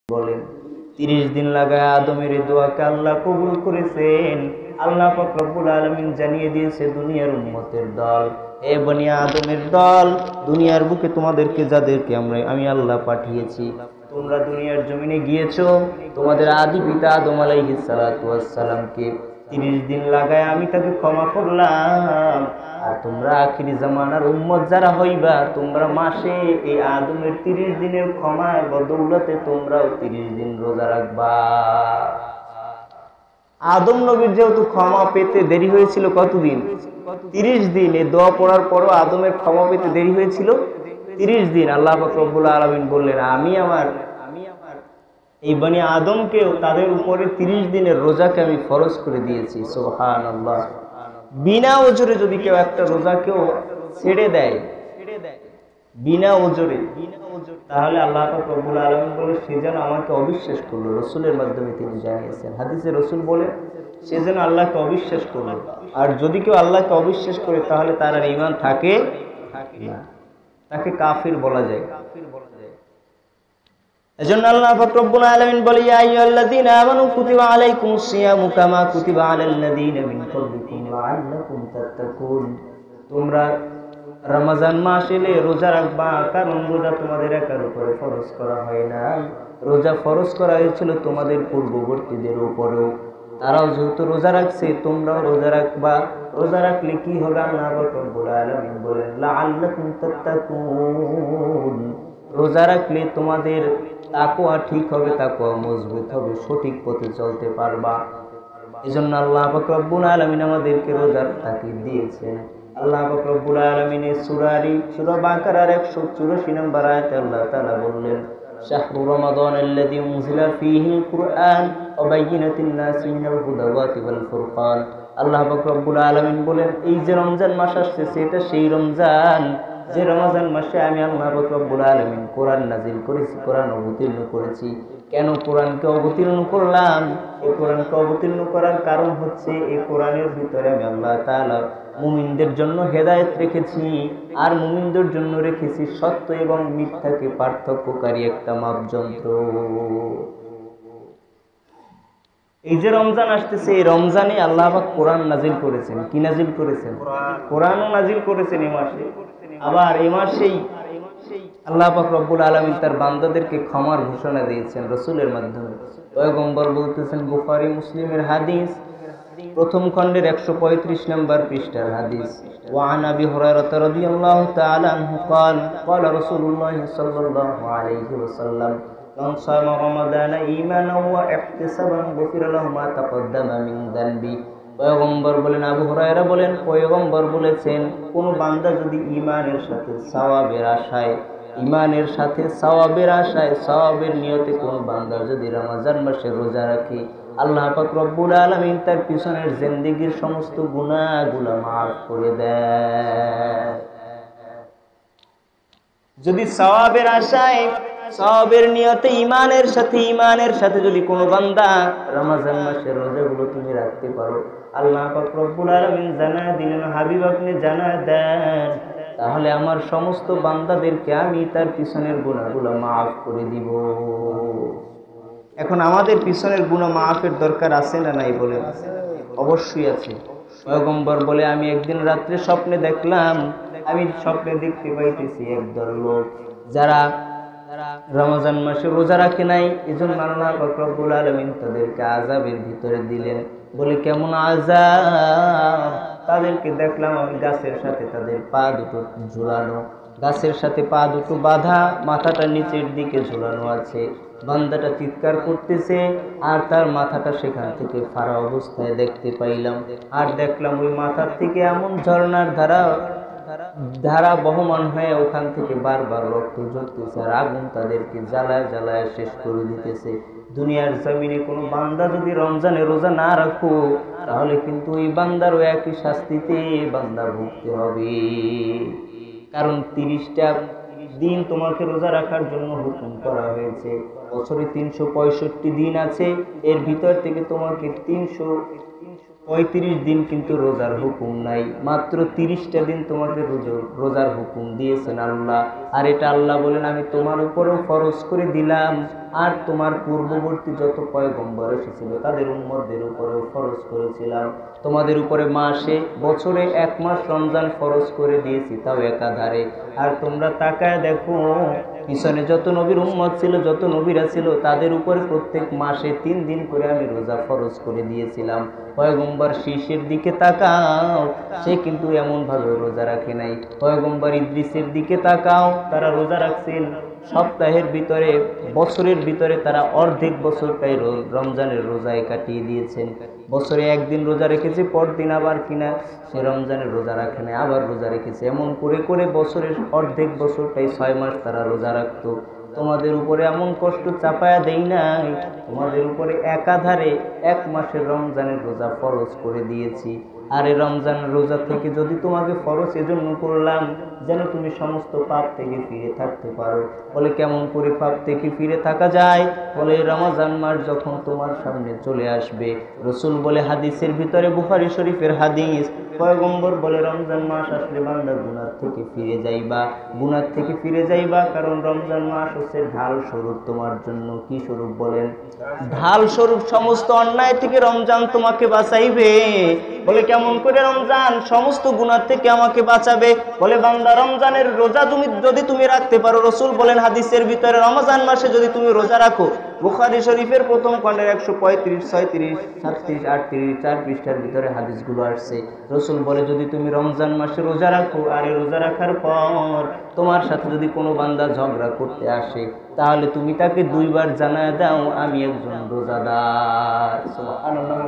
বলেন 30 দিন লাগায় আদমের দোয়াকে আল্লাহ কবুল করেছেন। আল্লাহ পাক রব্বুল আলামিন জানিয়ে দিয়েছে দুনিয়ার উম্মতের দল, হে বনি আদমের দল, দুনিয়ার বুকে তোমাদেরকে যাদেরকে আমি আল্লাহ পাঠিয়েছি, তোমরা দুনিয়ার জমিনে গিয়েছো, তোমাদের আদি পিতা আদম আলাইহিস সালাতু ওয়াস সালামকে 30 দিন লাগায় আমি তাকে ক্ষমা করলাম। আর তোমরা আখিরি জামানার উম্মত যারা হইবা, তোমরা মাসে এই আদমের 30 দিনের ক্ষমার বদৌলতে তোমরাও 30 দিন রোজা রাখবা। আদম নবীর যেহেতু ক্ষমা পেতে দেরি হয়েছিল কতদিন? 30 দিন। এই দোয়া পড়ার পরও আদমের ক্ষমা পেতে দেরি হয়েছিল 30 দিন। আল্লাহ পাক রব্বুল আলামিন বললেন, আমি আমার এই বনি আদমকেও তাদের উপরে 30 দিনের রোজাকে আমি ফরজ করে দিয়েছি। সুবহানাল্লাহ। বিনা ওজরে যদি কেউ একটা রোজাকেও ছেড়ে দেয় বিনা ওজরে, তাহলে আল্লাহ পাক রব্বুল আলামিন বলে সে যেন আমাকে অবিশ্বাস করলো। রসুলের মাধ্যমে তিনি জানিয়েছেন, হাদিসে রসুল বলে সে যেন আল্লাহকে অবিশ্বাস করলো। আর যদি কেউ আল্লাহকে অবিশ্বাস করে তাহলে তার আর ঈমান থাকে না, তাকে কাফির বলা যায়। এজন্য আল্লাহ পাক রব্বুল আলামিন বলে, ইয়া আইয়ুহাল্লাযীনা আমানু কুতিবা আলাইকুমুস সিয়ামু কামা কুতিবা আলাল্লাযীনা মিন ক্বাবলিকুম লাআল্লাকুম তাত্তাকুন। তোমরা রমজান মাস এলে রোজা রাখবা, কারণ রোজা তোমাদের একার উপরে ফরজ করা হয় না, রোজা ফরজ করা হয়েছিল তোমাদের পূর্ববর্তীদের উপরেও। তারাও যেহেতু রোজা রাখছে, তোমরাও রোজা রাখবা। রোজা রাখলে কি হবে? আল্লাহ পাক রব্বুল আলামিন বলেন, লাআল্লাকুম তাত্তাকুন। রোজা রাখলে তোমাদের তাকওয়া ঠিক হবে, তাকওয়া মজবুত হবে, সঠিক পথে চলতে পারবা। এজন্য আল্লাহ পাক রব্বুল আলামিন আমাদেরকে রোজার তাকিদ দিয়েছেন। আল্লাহ পাক রব্বুল আলামিন সূরা বাকারার 184 নম্বর আয়াতে আল্লাহ তাআলা বললেন, শাহরু রমাদানাল্লাযী উনজিলা ফীহিল কুরআন ওয়া বায়্যিনাতিন নাসি মিনাল হুদা ওয়াল ফুরকান। আল্লাহ পাক রব্বুল আলামিন বলেন, এই যে রমজান মাস আসছে এটা সেই রমজান যে রমজান মাসে আমি আল্লাহ পাক রব্বুল আলামিন কোরআন নাজিল করেছি, কোরআন অবতীর্ণ করেছি। কেন কোরআনকে অবতীর্ণ করলাম? এই কোরআনকে অবতীর্ণ করার কারণ হচ্ছে এই কোরআনের ভিতরে আমি আল্লাহ তাআলা মুমিনদের জন্য হেদায়েত রেখেছি, আর মুমিনদের জন্য রেখেছি সত্য এবং মিথ্যাকে পার্থক্যকারী একটা মাপযন্ত্র। এই যে রমজান আসতেছে, এই রমজানে আল্লাহ পাক কোরআন নাজিল করেছেন। কি নাজিল করেছেন? কোরআনও নাজিল করেছেন এই মাসে। আবার এই মাসেই আল্লাহ পাক রব্বুল আলামিন তার বান্দাদেরকে ক্ষমার ঘোষণা দিয়েছেন রাসূলের মাধ্যমে। পয়গম্বর বলতেছেন, বুখারী মুসলিমের হাদিস, প্রথম খণ্ডের 135 নম্বর পৃষ্ঠার হাদিস, ওয়ান আবি হুরায়রা রাদিয়াল্লাহু তাআলা আনহু قال قال رسول الله صلى الله عليه وسلم من صام رمضان إيمانا واحتسابا غفر له ما تقدم من ذنبه। পয়গম্বর বলেন, আবু হুরায়রা বলেন, পয়গম্বর বলেছেন, কোন বান্দা যদি ঈমানের সাথে সওয়াবের আশায় সওয়াবের নিয়তে কোন বান্দা যদি রমজান মাসে রোজা রাখে, আল্লাহ পাক রব্বুল আলামিন তার পিছনের জিন্দেগীর সমস্ত গুনাহগুলো মাফ করে দেয়। যদি সওয়াবের আশায় সওয়াবের নিয়তে ঈমানের সাথে যদি কোনো বান্দা রমজান মাসের রোজাগুলো তুমি রাখতে পারো, আল্লাহ পাক রব্বুল আলামিন জানায় দিলেন, হাবিব আপনি জানায় দেন, তাহলে আমার সমস্ত বান্দাদেরকে আমি তার পিছনের গুনাহগুলো মাফ করে দিব। এখন আমাদের পিছনের গুনাহ মাফের দরকার আছে না নাই বলেন? অবশ্যই আছে। পয়গম্বর বলে, আমি একদিন রাত্রে স্বপ্নে দেখলাম, আমি স্বপ্নে দেখতে পাইতেছি একদল লোক যারা রমজান মাসে রোজা রাখে নাই, এজন্য আল্লাহ পাক রব্বুল আলামিন তাদেরকে আযাবের ভিতরে দিলেন। বলে, কেমন আযাব? তাদেরকে দেখলাম আমি গাছের সাথে তাদের পা দুটো ঝুলানো, গাছের সাথে পা দুটো বাঁধা, মাথাটা নিচের দিকে ঝুলানো আছে। বান্দাটা চিৎকার করতেছে আর তার মাথাটা সেখান থেকে ফাড়া অবস্থায় দেখতে পাইলাম। আর দেখলাম ওই মাথার থেকে এমন ঝর্ণার ধারা বহমান হয়ে ওখান থেকে বারবার রক্ত ঝরতেছে, আর আগুন তাদেরকে জ্বালায় জ্বালায় শেষ করে দিতেছে। দুনিয়ার জমিনে কোনো বান্দা যদি রমজানে রোজা না রাখো, তাহলে কিন্তু ওই বান্দারও একই শাস্তিতে বান্দা ভুগতে হবে। কারণ 30টা দিন তোমাকে রোজা রাখার জন্য হুকুম করা হয়েছে। বছরে 365 দিন আছে, এর ভিতর থেকে তোমাকে 35 দিন কিন্তু রোজার হুকুম নাই, মাত্র 30টা দিন তোমাকে রোজার হুকুম দিয়েছেন আল্লাহ। আর এটা আল্লাহ বলেন আমি তোমার উপরেও ফরজ করে দিলাম, আর তোমার পূর্ববর্তী যত পয়গম্বর এসেছিল তাদের উম্মতদের উপরেও ফরজ করেছিলাম। তোমাদের উপরে বছরে 1 মাস রমজান ফরজ করে দিয়েছি, তাও একাধারে। আর তোমরা তাকায় দেখো পিছনে যত নবীর উম্মত ছিল, যত নবীরা ছিল, তাদের উপরে প্রত্যেক মাসে 3 দিন করে আমি রোজা ফরজ করে দিয়েছিলাম। পয়গম্বর শীষের দিকে তাকাও, সে কিন্তু এমন ভাবে রোজা রাখে নাই। পয়গম্বর ইদ্রিসের দিকে তাকাও, তারা রোজা রাখছেন সপ্তাহের ভিতরে, বছরের ভিতরে তারা অর্ধেক বছরটাই রমজানের রোজায় কাটিয়ে দিয়েছেন। বছরে একদিন রোজা রেখেছে, পরদিন আবার কিনা সে রমজানের রোজা রাখে না, আবার রোজা রেখেছে। এমন করে করে বছরের অর্ধেক বছরটাই 6 মাস তারা রোজা রাখতো। তোমাদের উপরে এমন কষ্ট চাপায়া দেই নাই, তোমাদের উপরে একাধারে 1 মাসের রমজানের রোজা ফরজ করে দিয়েছি। আর এই রমজানের রোজা থেকে যদি তোমাকে ফরজ এজন্য করলাম যেন তুমি সমস্ত পাপ থেকে ফিরে থাকতে পারো। বলে কেমন করে পাপ থেকে ফিরে থাকা যায়? বলে রমজান মাস যখন তোমার সামনে চলে আসবে, রসুল বলে হাদিসের ভিতরে, বুখারী শরীফের হাদিস, পয়গম্বর বলে রমজান মাস আসলে বান্দা গুনাহ থেকে ফিরে যাইবা, গুনাহ থেকে ফিরে যাইবা। কারণ রমজান মাস হচ্ছে ঢাল স্বরূপ তোমার জন্য। কি স্বরূপ বলেন? ঢাল স্বরূপ। সমস্ত অন্যায় থেকে রমজান তোমাকে বাঁচাইবে। বলে কেমন করে রমজান সমস্ত গুনাহ থেকে আমাকে বাঁচাবে? বলে বান্দা রমজানের রোজা যদি তুমি রাখতে পারো, রসুল বলেন হাদিসের ভিতরে, রমজান মাসে যদি তুমি রোজা রাখো, বুখারী শরীফের প্রথম খণ্ডের 135, 36, 37, 38, 4 পৃষ্ঠার ভিতরে হাদিসগুলো আসছে। রসুল বলে যদি তুমি রমজান মাসে রোজা রাখো, আর এই রোজা রাখার পর তোমার সাথে যদি কোনো বান্দা ঝগড়া করতে আসে, তাহলে তুমি তাকে 2 বার জানায় দাও আমি একজন রোজাদার। সুবহানাল্লাহ।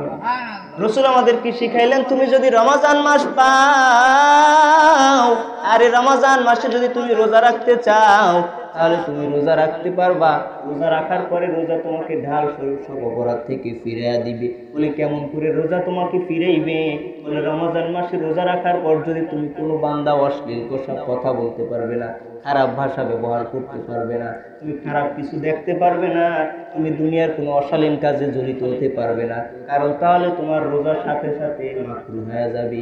রসুল আমাদেরকে শিখাইলেন তুমি যদি রমজান মাস পাও, আর এই রমজান মাসে যদি তুমি রোজা রাখতে চাও, তাহলে তুমি রোজা রাখতে পারবা। রোজা রাখার পরে রোজা তোমাকে ঢাল স্বরূপ সব অপরাধ থেকে ফিরাইয়া দিবে। বলে কেমন করে রোজা তোমাকে ফিরাইবে? বলে রমজান মাসে রোজা রাখার পর যদি তুমি কোনো বান্দা অশ্লীল কথা বলতে পারবে না, খারাপ ভাষা ব্যবহার করতে পারবে না, তুমি খারাপ কিছু দেখতে পারবে না, তুমি দুনিয়ার কোনো অশালীন কাজে জড়িত হতে পারবে না। কারণ তাহলে তোমার রোজার সাথে সাথে মাকরুহ হয়ে যাবে।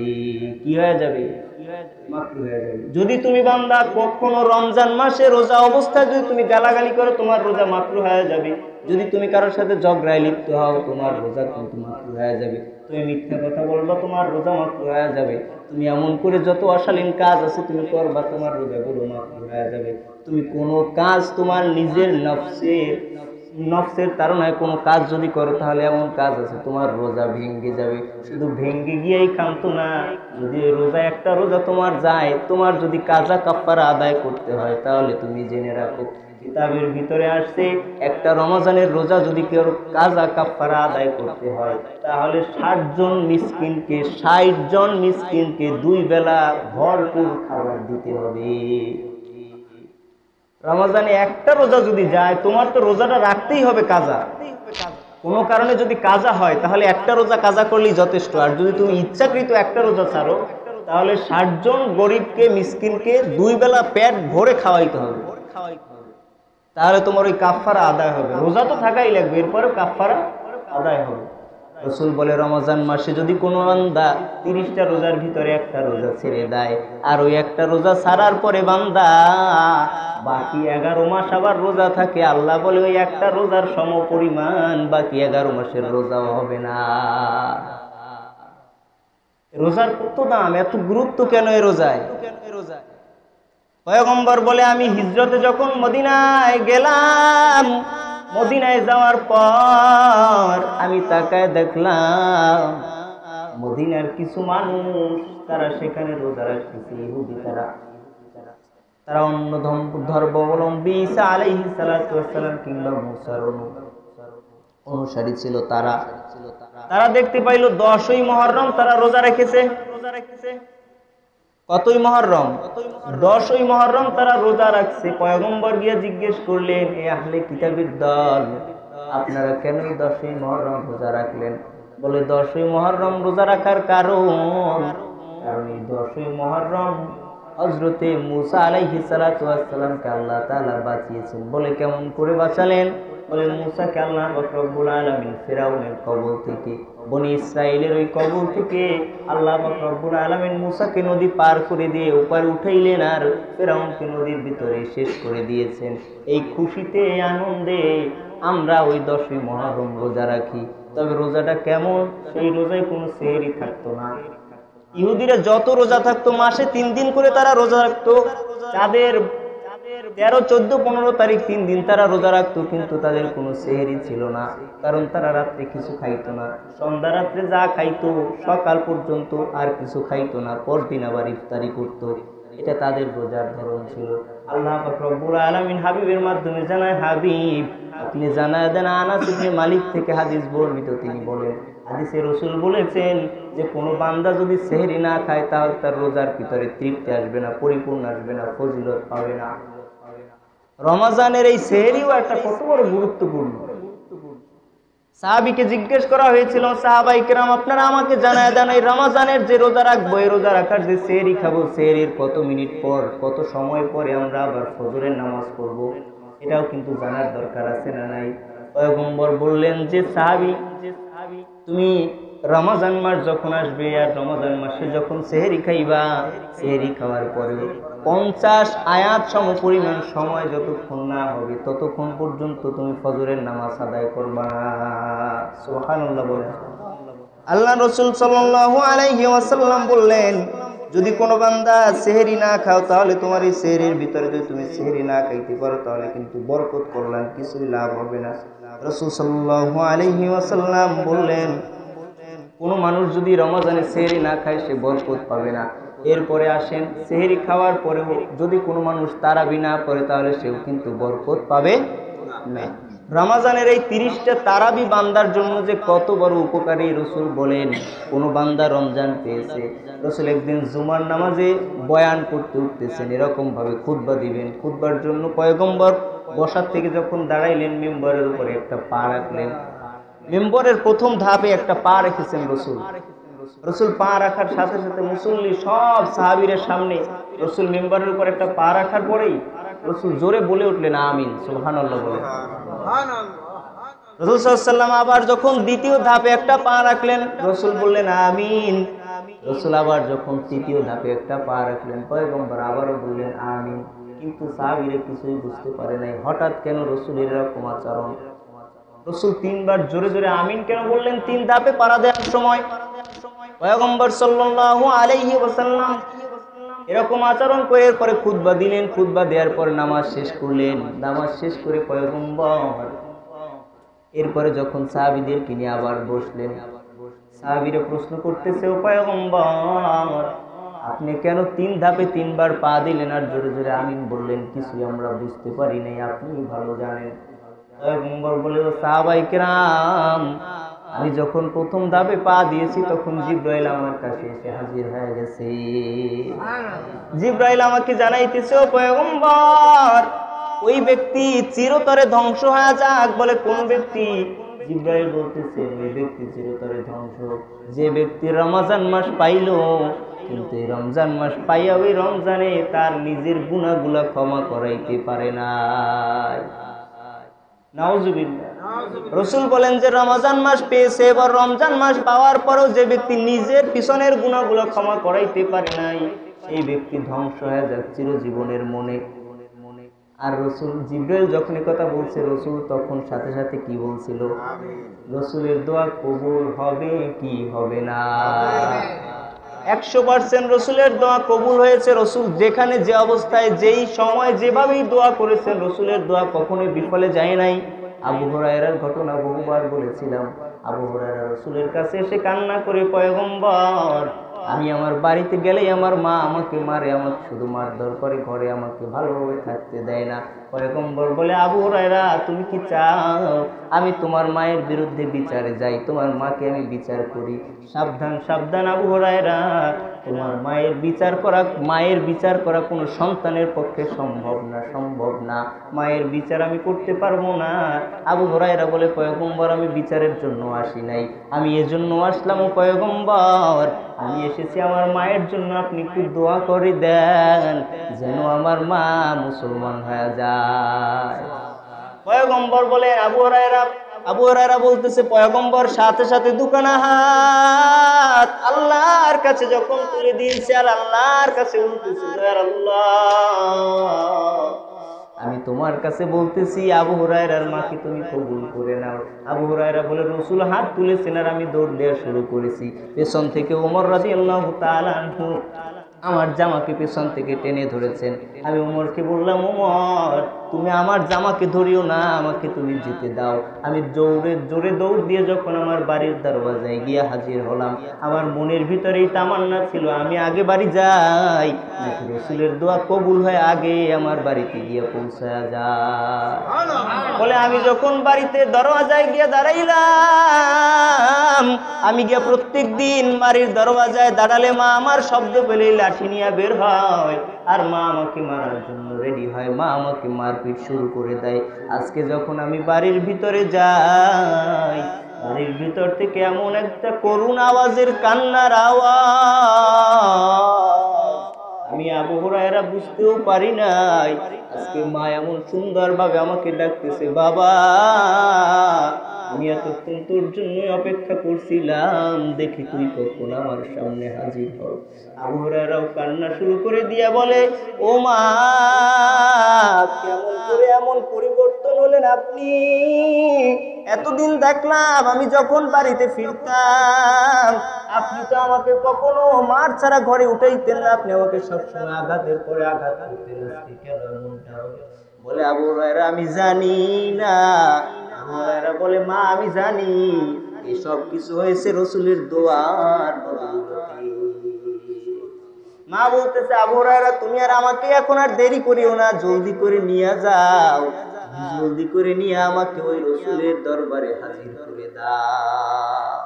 কি হয়ে যাবে? মাকরুহ হয়ে যাবে। যদি তুমি বান্দা কখনো রমজান মাসে রোজা অবস্থায় যদি তুমি গালাগালি করো, তোমার রোজা মাকরুহ হয়ে যাবে। যদি তুমি কারোর সাথে ঝগড়ায় লিপ্ত হও, তোমার রোজা কিন্তু মাকরুহ হয়ে যাবে। তুমি মিথ্যা কথা বলবা, তোমার রোজা মাকরুহ হয়ে যাবে। তুমি এমন করে যত অশালীন কাজ আছে তুমি করবা, তোমার রোজাগুলো মাকরুহ হয়ে যাবে। তুমি কোনো কাজ তোমার নিজের নফসের তাড়নায় কোনো কাজ যদি করো, তাহলে এমন কাজ আছে তোমার রোজা ভেঙে যাবে। শুধু ভেঙে গিয়েই কামতো না, যদি রোজা একটা রোজা তোমার যায়, তোমার যদি কাজা কাফারা আদায় করতে হয়, তাহলে তুমি জেনে রাখো কিতাবের ভিতরে আসছে একটা রমজানের রোজা যদি কেউ কাজা কাফারা আদায় করতে হয়, তাহলে 60 জন মিসকিনকে 2 বেলা ভরপুর খাবার দিতে হবে। রমজানে একটা রোজা যদি যায়, তোমার তো রোজাটা রাখতেই হবে কাজা। কোনো কারণে যদি কাজা হয়, তাহলে একটা রোজা কাজা করলেই যথেষ্ট। আর যদি তুমি ইচ্ছাকৃত একটা রোজা ছাড়ো, তাহলে 60 জন গরিবকে মিসকিনকে 2 বেলা পেট ভরে খাওয়াইতে হবে। তাহলে তোমার ওই কাফারা আদায় হবে। রোজা তো থাকাই লাগবে, এরপরেও কাফারা আদায় হবে। রসুল বলে রমজান মাসে যদি কোনো বান্দা 30টা রোজার ভিতরে একটা রোজা ছেড়ে দেয়, আর ওই একটা রোজা ছাড়ার পরে বান্দা বাকি 11 মাস আবার রোজা থাকে, আল্লাহ বলে ওই একটা রোজার সমপরিমাণ বাকি 11 মাসের রোজাও হবে না। রোজার কত দাম, এত গুরুত্ব কেন এই রোজায়? পয়গম্বর বলে আমি হিজরতে যখন মদিনায় গেলাম, মদিনায় যাওয়ার পর আমি তাকায় দেখলাম মদিনার কিছু মানুষ তারা সেখানে রোজা রাখতেছে। ইহুদি তারা অন্য ধর্মাবলম্বী ঈসা আলাইহিস সালাতু ওয়াস সালাম কিংবা মুসার অনুসারী ছিল। তারা দেখতে পাইল 10ই মুহররম তারা রোজা রেখেছে। কতই মুহররম? 10ই মুহররম তারা রোজা রাখছে। পয়গম্বর গিয়ে জিজ্ঞেস করলেন, এ আহলে কিতাবের দল, আপনারা কেন 10ই মুহররম রোজা রাখলেন? বলে 10ই মুহররম রোজা রাখার কারণ এই 10ই মুহররম হযরতে মুসা আলাইহিস সালাতু ওয়াস সালামকে আল্লাহ তাআলা বাঁচিয়েছেন। বলে কেমন করে বাঁচালেন? বলেন মূসাকে আল্লাহ পাক রব্বুল আলামিন ফিরাউনের কবল থেকে, বনি ইসরাইলের ওই কবল থেকে আল্লাহ পাক রব্বুল আলামিন মূসাকে নদী পার করে দিয়ে উপরে উঠাইলেন আর ফিরাউনকে নদীর ভিতরে শেষ করে দিয়েছেন। এই খুশিতে আনন্দে আমরা ওই 10ই মুহররম রোজা রাখি। তবে রোজাটা কেমন? সেই রোজায় কোনো সেহরি থাকতো না। ইহুদিরা যত রোজা থাকতো, মাসে 3 দিন করে তারা রোজা রাখতো। তাদের 13, 14, 15 তারিখ 3 দিন তারা রোজা রাখতো, কিন্তু তাদের কোনো সেহরি ছিল না, কারণ তারা রাত্রে কিছু খাইতো না। সন্ধ্যা রাত্রে যা খাইতো সকাল পর্যন্ত আর কিছু খাইতো না, পরদিন আবার ইফতারি করতো। এটা তাদের রোজার ধরন ছিল। আল্লাহ পাক রব্বুল আলামিন হাবিবের মাধ্যমে জানায়, হাবিব আপনি জানায় দেন। আনাস ইবনে মালিক থেকে হাদিস বর্ণিত, তিনি বলেন হাদিসে রাসূল বলেছেন যে কোনো বান্দা যদি সেহরি না খায় তাহলে তার রোজার ভিতরে তৃপ্তি আসবে না, পরিপূর্ণ আসবে না, ফজিলত পাবে না। রমজানের এই সেহরিও একটা কত বড় গুরুত্বপূর্ণ। সাহাবীকে জিজ্ঞেস করা হয়েছিল, সাহাবায়ে কেরাম আপনারা আমাকে জানায় দেন এই রমজানের যে রোজা রাখবো, এই রোজা রাখার যে সেহরি খাবো, সেহরির কত মিনিট পর, কত সময় পরে আমরা আবার ফজরের নামাজ পড়বো, এটাও কিন্তু জানার দরকার আছে না নাই? পয়গম্বর বললেন যে সাহাবী তুমি রমজান মাস যখন আসবে আর রমজান মাসে যখন সেহরি খাইবা, সেহরি খাওয়ার পরে 50 আয়াত সম পরিমাণ সময় যতক্ষণ না হবে ততক্ষণ পর্যন্ত তুমি ফজরের নামাজ আদায় করবা। সুবহানাল্লাহ বলেন। আল্লাহ রাসূল সাল্লাল্লাহু আলাইহি ওয়াসাল্লাম বললেন যদি কোনো বান্দা সেহরি না খাও তাহলে তোমার এই সেহরির ভিতরে যদি তুমি সেহরি না খাইতে পারো তাহলে কিন্তু বরকত করলাম কিছুই লাভ হবে না। রাসূল সাল্লাল্লাহু আলাইহি ওয়াসাল্লাম বললেন কোনো মানুষ যদি রমজানে সেহরি না খায় সে বরকত পাবে না। এরপরে আসেন সেহরি খাওয়ার পরেও যদি কোনো মানুষ তারাবি না পড়ে তাহলে সেও কিন্তু বরকত পাবে না। রমজানের এই 30টা তারাবি বান্দার জন্য যে কত বড় উপকারী, রাসূল বলেন কোন বান্দা রমজান পেয়েছে, রাসূল একদিন জুমার নামাজে বয়ান করতে উঠতেছেন, এরকম ভাবে খুতবা দিবেন। খুতবার জন্য পয়গম্বর বসার থেকে যখন দাঁড়াইলেন মিম্বরের উপরে একটা পা রাখলেন। মিম্বরের প্রথম ধাপে একটা পা রেখেছেন রাসূল। রাসূল পা রাখার সাথে সাথে মুসল্লি সব সাহাবীদের সামনে রাসূল মিম্বরের উপর একটা পা রাখার পরেই রাসূল জোরে বলে উঠলেন আমিন, সুবহানাল্লাহ বলে। রাসূল সাল্লাল্লাহু আলাইহি ওয়াসাল্লাম আবার যখন দ্বিতীয় ধাপে একটা পা রাখলেন রাসূল বললেন আমিন। রাসূল আবার যখন তৃতীয় ধাপে একটা পা রাখলেন পয়গম্বর আবারও বললেন আমিন। কিন্তু সাহাবীরা কিছুই বুঝতে পারে নাই হঠাৎ কেন রাসূলের এরকম আচরণ। রাসূল 3 বার জোরে জোরে আমিন কেন বললেন 3 ধাপে পারা দেওয়ার সময়? পয়গম্বর সাল্লাল্লাহু আলাইহি ওয়াসাল্লাম এরকম আচরণ করে পরে খুতবা দিলেন। খুতবা দেওয়ার পর নামাজ শেষ করলেন। নামাজ শেষ করে পয়গম্বর এরপরে যখন সাহাবীদেরকে নিয়ে আবার বসলেন, সাহাবীরা প্রশ্ন করতেছে ও পয়গম্বর আপনি কেন 3 ধাপে 3 বার পা দিলেন আর জোরে জোরে আমিন বললেন? কিছুই আমরা বুঝতে পারি নাই, আপনি ভালো জানেন। পয়গম্বর বলে সাহাবায়ে কেরাম আমি যখন প্রথম ধাপে পা দিয়েছি তখন জিবরাইল আমার কাছে এসে হাজির হয়ে গেছে। জিবরাইল আমাকে জানাইতেছে ও পয়গম্বর ওই ব্যক্তি চিরতরে ধ্বংস হয়ে যাক। বলে কোন ব্যক্তি? জিবরাইল বলতেছে ওই ব্যক্তি চিরতরে ধ্বংস যে ব্যক্তি রমজান মাস পাইল কিন্তু এই রমজান মাস পাইয়া ওই রমজানে তার নিজের গুনাহগুলো ক্ষমা করাইতে পারে না। নাউজুবিল্লাহ। রাসূল বলেন যে রমজান মাস পেয়েছে, এবার রমজান মাস পাওয়ার পরেও যে ব্যক্তি নিজের পিছনের গুনাহগুলো ক্ষমা করাইতে পারে নাই সেই ব্যক্তি ধ্বংস হয়ে যাক চিরজীবনের মনে। আর রাসূল জিবরাইল যখন এই কথা বলছে রাসূল তখন সাথে সাথে কি বলছিল? রাসূলের দোয়া কবুল হবে কি হবে না? 100% রাসূলের দোয়া কবুল হয়েছে। রাসূল যেখানে যে অবস্থায় যেই সময় যেভাবেই দোয়া করেছেন রাসূলের দোয়া কখনোই বিফলে যায় নাই। আবু হুরায়রার ঘটনা বহুবার বলেছিলাম। আবু হুরায়রা রাসূলের কাছে এসে কান্না করে পয়গম্বর আমি আমার বাড়িতে গেলেই আমার মা আমাকে মারে, আমাকে শুধু মারধর করে, ঘরে আমাকে ভালোভাবে থাকতে দেয় না। পয়গম্বর বলে আবু হুরায়রা তুমি কি চাও আমি তোমার মায়ের বিরুদ্ধে বিচারে যাই, তোমার মাকে আমি বিচার করি? সাবধান সাবধান আবু হুরায়রা, তোমার মায়ের বিচার করা কোনো সন্তানের পক্ষে সম্ভব না। মায়ের বিচার আমি করতে পারবো না। আবু হুরায়রা বলে পয়গম্বর আমি বিচারের জন্য আসি নাই, আমি এজন্য আসলাম ও পয়গম্বর আমি এসেছি আমার মায়ের জন্য, আপনি একটু দোয়া করে দেন যেন আমার মা মুসলমান হয়ে যায়। পয়গম্বর বলেন আবু হুরায়রা বলতেছে পয়গম্বর সাথে সাথে দুখানা হাত আল্লাহর কাছে যখন তুলে দিয়েছে আর আল্লাহর কাছে বলতেছে আল্লাহ, আমি তোমার কাছে বলতেছি আবু হুরায়রার মাকে তুমি কবুল করে নাও। আবু হুরায়রা বলে রাসূল হাত তুলেছেন আর আমি দৌড় দেওয়া শুরু করেছি। পেছন থেকে ওমর রাদিয়াল্লাহু তাআলা আনহু আমার জামাকে পেছন থেকে টেনে ধরেছেন। আমি ওমরকে বললাম, ওমর তুমি আমার জামাকে ধরিও না, আমাকে তুমি যেতে দাও। আমি জোরে দৌড় দিয়ে যখন আমার বাড়ির দরজায় গিয়ে হাজির হলাম, আমার মনের ভিতরেই তামান্না ছিল আমি আগে বাড়ি যাই নাকি রাসূলের দোয়া কবুল হয় আগে আমার বাড়িতে গিয়ে পৌঁছায়া যায়। বলে আমি যখন বাড়িতে দরজায় গিয়ে দাঁড়াইলাম, আমি গিয়ে প্রত্যেক দিন বাড়ির দরজায় দাঁড়ালে মা আমার শব্দ পেলেই লাঠি নিয়ে বের হয় আর মা আমাকে মারার জন্য রেডি হয়, মা আমাকে মারপিট শুরু করে দেয়। আজকে যখন আমি বাড়ির ভিতরে যাই, বাড়ির ভিতর থেকে এমন একটা করুণ আওয়াজের কান্নার আওয়াজ আমি আবু হুরায়রা বুঝতেও পারি নাই। আজকে মা এমন সুন্দরভাবে আমাকে ডাকতেছে, বাবা আমি এতক্ষণ তোর জন্যই অপেক্ষা করছিলাম, দেখি তুই কখন আমার সামনে হাজির হও। আবু হুরায়রাও কান্না শুরু করে দিয়া বলে, ও মা কেমন করে এমন পরিবর্তন হলেন আপনি? এতদিন দেখলাম আমি যখন বাড়িতে ফিরতাম আপনি তো আমাকে কখনো মার ছাড়া ঘরে উঠাইতেন না, আপনি আমাকে সবসময় আঘাতের পরে আঘাত করতেন, কেন এমনটা হলো? বলে আবু হুরায়রা আমি জানি না। আবু হুরায়রা বলে মা আমি জানি এসব কিছু হয়েছে রাসূলের দোয়ার বরকতে। মা বলতেছে আবু হুরায়রা তুমি আর আমাকে এখন আর দেরি করিও না, জলদি করে নিয়ে যাও, জলদি করে নিয়ে আমাকে ওই রাসূলের দরবারে হাজির করে দাও।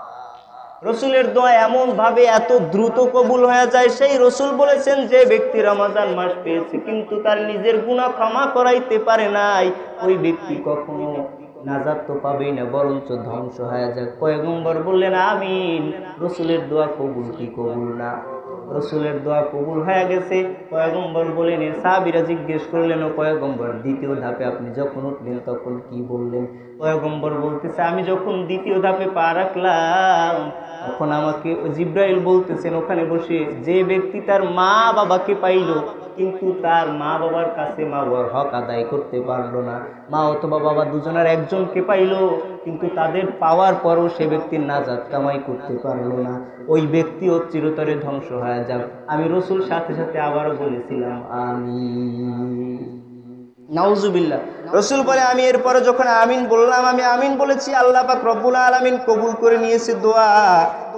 রাসূলের দোয়া এমন ভাবে এত দ্রুত কবুল হয়ে যায়। সেই রাসূল বলেছেন যে ব্যক্তি রমজান মাস পেয়েছে কিন্তু তার নিজের গুনাহ ক্ষমা করাইতে পারে নাই, ওই ব্যক্তি কখনো নাজাত তো পাবেই না, বরঞ্চ ধ্বংস হয়ে যায়। পয়গম্বর বললেন আমিন। রাসূলের দোয়া কবুল কি কবুল না? রাসূলের দোয়া কবুল হয়ে গেছে। পয়গম্বর বলেন, সাহাবীরা জিজ্ঞেস করলেন, ও পয়গম্বর দ্বিতীয় ধাপে আপনি যখন উঠলেন তখন কি বললেন? পয়গম্বর বলতেছে আমি যখন দ্বিতীয় ধাপে পা রাখলাম তখন আমাকে জিব্রাইল বলতেছেন ওখানে বসে, যে ব্যক্তি তার মা বাবাকে পাইলো কিন্তু তার মা বাবার কাছে মা বাবার হক আদায় করতে পারলো না, মা অথবা বাবা দুজনের একজনকে পাইলো কিন্তু তাদের পাওয়ার পরও সে ব্যক্তির নাজাত কামাই করতে পারলো না, ওই ব্যক্তিও চিরতরে ধ্বংস হয়ে যাবে। আমি রাসূল সাথে সাথে আবারও বলেছিলাম আমিন। নাউজুবিল্লাহ। রাসূল বলে আমি এরপরে যখন আমিন বললাম, আমি আমিন বলেছি, আল্লাহ পাক রব্বুল আলামিন কবুল করে নিয়েছে দোয়া।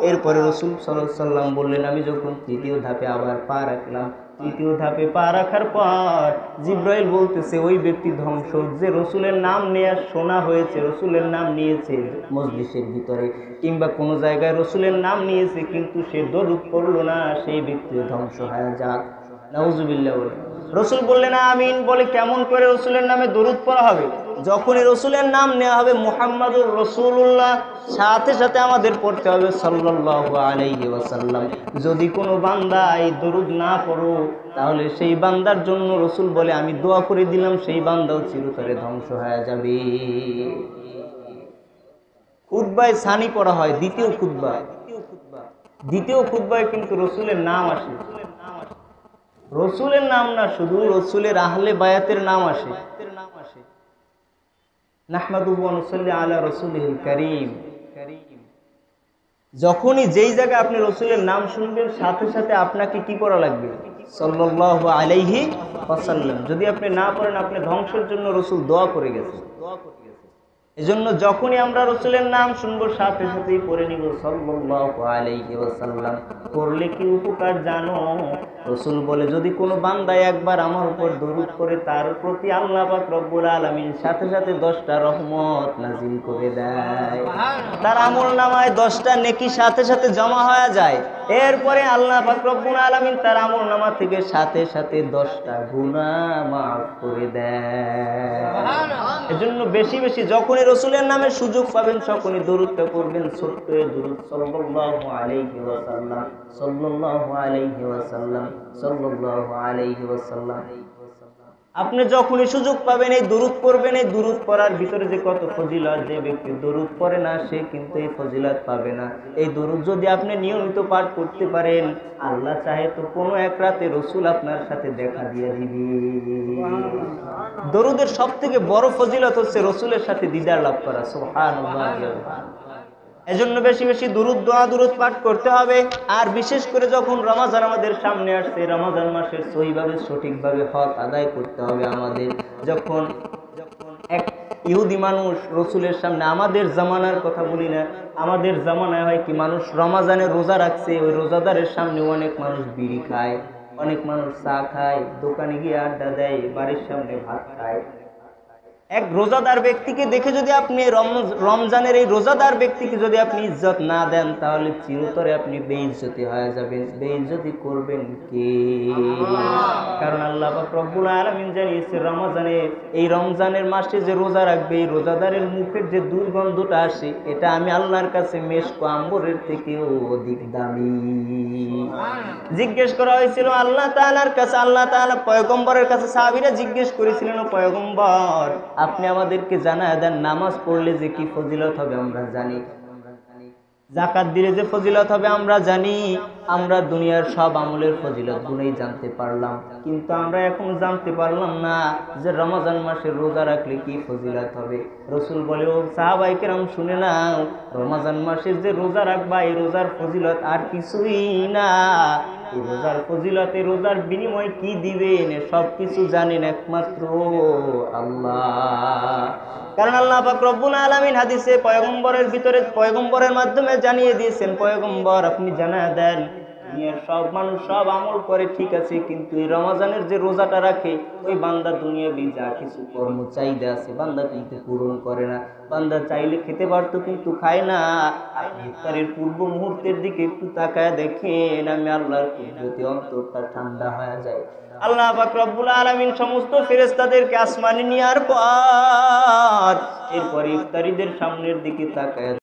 এরপরে রাসূল সাল্লাল্লাহু আলাইহি সাল্লাম বললেন, আমি যখন তৃতীয় ধাপে আবার পা রাখলাম, তৃতীয় ধাপে পা রাখার পর জিব্রাইল বলতেছে ওই ব্যক্তি ধ্বংস যে রাসূলের নাম নেয়া শোনা হয়েছে, রাসূলের নাম নিয়েছে মজলিসের ভিতরে কিংবা কোনো জায়গায় রাসূলের নাম নিয়েছে কিন্তু সে দরুদ পড়লো না, সেই ব্যক্তি ধ্বংস হয়ে যাক। নাউজুবিল্লাহ। রাসূল বললেন আমিন। বলে কেমন করে রাসূলের নামে দরুদ পড়া হবে? যখনই রাসূলের নাম নেওয়া হবে মুহাম্মাদুর রাসূলুল্লাহ, সাথে সাথে আমাদের পড়তে হবে সাল্লাল্লাহু আলাইহি ওয়াসাল্লাম। যদি কোনো বান্দা এই দরুদ না পড়ো তাহলে সেই বান্দার জন্য রাসূল বলে আমি দোয়া করে দিলাম, সেই বান্দাও চিরতরে ধ্বংস হয়ে যাবে। খুতবায় সানি পড়া হয় দ্বিতীয় খুতবায় কিন্তু রাসূলের নাম আসে, রাসূলের নাম না, শুধু রাসূলের আহলে বায়াতের নাম আসে। নাহমাদুহু ওয়া নুসাল্লি আলা রাসূলিল কারীম। যখনই যেই জায়গায় আপনি রাসূলের নাম শুনবেন সাথে সাথে আপনাকে কি পড়া লাগবে? সাল্লাল্লাহু আলাইহি ওয়াসাল্লাম। যদি আপনি না পড়েন আপনি ধ্বংসের জন্য রাসূল দোয়া করে গেছেন। এজন্য যখনই আমরা রাসূলের নাম শুনবো সাথে সাথেই পড়ে নিব সাল্লাল্লাহু আলাইহি ওয়াসাল্লাম। করলে কি উপকার জানো? রাসূল বলে যদি কোনো বান্দা একবার আমার উপর দরুদ করে তার প্রতি আল্লাহ পাক রব্বুল আলামিন সাথে সাথে 10টা রহমত নাযিল করে দেয়, তার আমলনামায় 10টা নেকি সাথে সাথে জমা হয়ে যায়। এরপরে আল্লাহ পাক রব্বুল আলামিন তার আমলনামা থেকে সাথে সাথে 10টা গুনাহ মাফ করে দেয়। এজন্য বেশি বেশি যখনই রাসূলের নামে সুযোগ পাবেন তখনই দরুদটা পড়বেন, ছোট্ট দরুদ সাল্লাল্লাহু আলাইহি ওয়াসাল্লাম, সাল্লাল্লাহু আলাইহি ওয়াসাল্লাম, সাল্লাল্লাহু আলাইহি ওয়াসাল্লাম। আপনি যখনই সুযোগ পাবেন এই দুরূদ পড়বেন। এই দুরূদ পড়ার ভিতরে যে কত ফজিলত, যে ব্যক্তি দুরূদ পড়ে না সে কিন্তু এই ফজিলত পাবে না। এই দুরূদ যদি আপনি নিয়মিত পাঠ করতে পারেন, আল্লাহ চাহে তো কোনো এক রাতে রসুল আপনার সাথে দেখা দিয়ে দিবে। দরুদের সব থেকে বড় ফজিলত হচ্ছে রসুলের সাথে দিদার লাভ করা। সুবহানাল্লাহ। এজন্য বেশি বেশি দুরূদ দোয়া দুরূদ পাঠ করতে হবে। আর বিশেষ করে যখন রমজান আমাদের সামনে আসছে, রমজান মাসের সহিভাবে সঠিকভাবে হক আদায় করতে হবে আমাদের। যখন এক ইহুদি মানুষ রসুলের সামনে, আমাদের জামানার কথা বলি না, আমাদের জামানায় হয় কি মানুষ রমজানে রোজা রাখছে, ওই রোজাদারের সামনে অনেক মানুষ বিড়ি খায়, অনেক মানুষ চা খায়, দোকানে গিয়ে আড্ডা দেয়, বাড়ির সামনে ভাত খায়। এক রোজাদার ব্যক্তিকে দেখে যদি আপনি রমজানের এই রোজাদার ব্যক্তিকে যদি আপনি ইজ্জত না দেন, তাহলে চিরতরে আপনি বেইজ্জতি হয়ে যাবেন। বেইজ্জতি করবেন কে? কারণ আল্লাহ পাক রব্বুল আলামিন জানিয়েছে এই রমজানের মাসে যে রোজা রাখবে, এই রোজাদারের মুখের যে দুর্গন্ধটা আসে, এটা আমি আল্লাহর কাছে মেশক আম্বরের থেকেও অধিক দামি। জিজ্ঞেস করা হয়েছিল আল্লাহ তাআলার কাছে, আল্লাহ তাআলা পয়গম্বরের কাছে সাহাবীরা জিজ্ঞেস করেছিলেন, ও পয়গম্বর আপনি আমাদেরকে জানায় দেন, নামাজ পড়লে যে কি ফজিলত হবে আমরা জানি, যাকাত দিলে যে ফজিলত হবে আমরা জানি, আমরা দুনিয়ার সব আমলের ফজিলত গুনেই জানতে পারলাম, কিন্তু আমরা এখন জানতে পারলাম না যে রমজান মাসে রোজা রাখলে কি ফজিলত হবে। রাসূল বলে, ও সাহাবায়ে কেরাম শুনে নাও, রমজান মাসে যে রোজা রাখবা এই রোজার ফজিলত আর কিছুই না। এই রোজার ফজিলতে, রোজার বিনিময় কি দিবেন সব কিছু জানেন একমাত্র আল্লাহ। কারণ আল্লাহ পাক রব্বুল আলামিন হাদিসে পয়গম্বরের মাধ্যমে জানিয়ে দিয়েছেন, পয়গম্বর আপনি জানায় দেন, দুনিয়ার সব মানুষ সব আমল করে ঠিক আছে, কিন্তু এই রমজানের যে রোজাটা রাখে ওই বান্দা দুনিয়াবি যা কিছু কর্ম চাহিদা আছে বান্দা কিন্তু পূরণ করে না। বান্দা চাইলে খেতে পারতো কিন্তু খায় না। আপনি ইফতারের পূর্ব মুহূর্তের দিকে একটু তাকায় দেখেন, আমি আল্লাহর কুদরতে অন্তরটা ঠান্ডা হয়ে যায়। আল্লাহ পাক রব্বুল আলামিন সমস্ত ফেরেশতাদেরকে আসমানে নেওয়ার পর এরপর ইফতারিদের সামনের দিকে তাকায়